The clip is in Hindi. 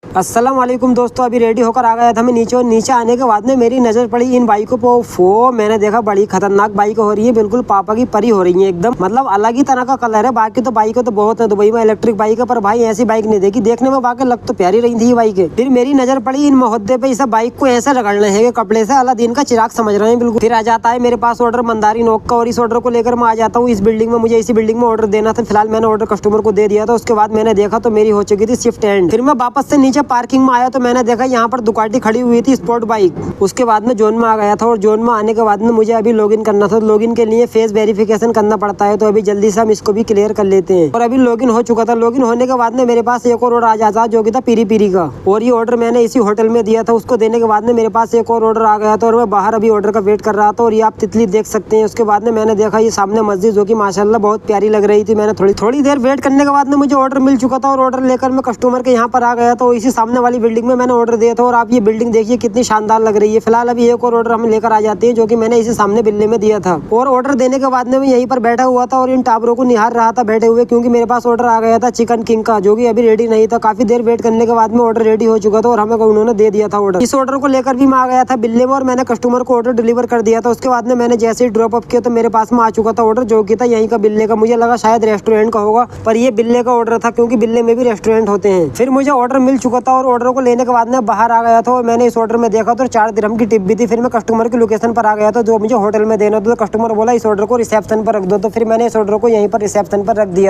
अस्सलाम वालेकुम दोस्तों, अभी रेडी होकर आ गया था मैं नीचे। और नीचे आने के बाद में मेरी नज़र पड़ी इन बाइकों पर। फो मैंने देखा बड़ी खतरनाक बाइक हो रही है, बिल्कुल पापा की परी हो रही है एकदम। मतलब अलग ही तरह का कलर है। बाकी तो बाइकों तो बहुत है दुबई में इलेक्ट्रिक बाइक है, पर भाई ऐसी बाइक नहीं देखी। देखने में बाकी लग तो प्यारी रही थी ये बाइक। फिर मेरी नजर पड़ी इन महोदे पे, इस बाइक को ऐसे रगड़ने हैं कपड़े से, अलादीन का चिराग समझ रहे हैं बिल्कुल। फिर आ जाता है मेरे पास ऑर्डर मंदारी नोक का, और इस ऑर्डर को लेकर मैं आ जाता हूँ इस बिल्डिंग में। मुझे इसी बिल्डिंग में ऑर्डर देना था। फिलहाल मैंने ऑर्डर कस्टमर को दे दिया था। उसके बाद मैंने देखा तो मेरी हो चुकी थी शिफ्ट एंड। फिर मैं वापस से नीचे पार्किंग में आया तो मैंने देखा यहाँ पर दुकाटी खड़ी हुई थी स्पोर्ट बाइक। उसके बाद में जोन में आ गया था, और जोन में आने के बाद में मुझे अभी लॉगिन करना था। लॉगिन के लिए फेस वेरिफिकेशन करना पड़ता है, तो अभी जल्दी से हम इसको भी क्लियर कर लेते हैं। और अभी लॉगिन हो चुका था। लॉगिन होने के बाद में मेरे पास एक और ऑर्डर आ जाता जो कि था पीरी पीरी का, और ये ऑर्डर मैंने इसी होटल में दिया था। उसको देने के बाद में मेरे पास एक और ऑर्डर आ गया था, और मैं बाहर अभी ऑर्डर का वेट कर रहा था। और ये आप तितली देख सकते हैं। उसके बाद में मैंने देखा ये सामने मस्जिद, जो कि माशाल्लाह बहुत प्यारी लग रही थी। मैंने थोड़ी देर वेट करने के बाद में मुझे ऑर्डर मिल चुका था, और ऑर्डर लेकर मैं कस्टमर के यहाँ पर आ गया था। इसी सामने वाली बिल्डिंग में मैंने ऑर्डर दिया था। और आप ये बिल्डिंग देखिए कितनी शानदार लग रही है। फिलहाल अभी एक और ऑर्डर हम लेकर आ जाते हैं, जो कि मैंने इसी सामने बिल्ले में दिया था। और ऑर्डर देने के बाद में मैं यहीं पर बैठा हुआ था और इन टावरों को निहार रहा था बैठे हुए, क्योंकि मेरे पास ऑर्डर आ गया था चिकन किंग का, जो कि अभी रेडी नहीं था। काफी देर वेट करने के बाद में ऑर्डर रेडी हो चुका था, और हमें उन्होंने दे दिया था ऑर्डर। इस ऑर्डर को लेकर भी मैं आ गया था बिल्ले में, और मैंने कस्टमर को ऑर्डर डिलीवर कर दिया था। उसके बाद में मैंने जैसे ही ड्रॉप अप किया तो मेरे पास में आ चुका था ऑर्डर, जो कि था यहीं का बिल्ले का। मुझे लगा शायद रेस्टोरेंट का होगा, पर ये बिल्ले का ऑर्डर था, क्योंकि बिल्ले में भी रेस्टोरेंट होते हैं। फिर मुझे ऑर्डर मिल चुका था, और ऑर्डर को लेने के बाद में बाहर आ गया था। और मैंने इस ऑर्डर में देखा तो 4 दिरहम की टिप भी थी। फिर मैं कस्टमर की लोकेशन पर आ गया था, जो मुझे होटल में देना था। तो कस्टमर बोला इस ऑर्डर को रिसेप्शन पर रख दो, तो फिर मैंने इस ऑर्डर को यहीं पर रिसेप्शन पर रख दिया।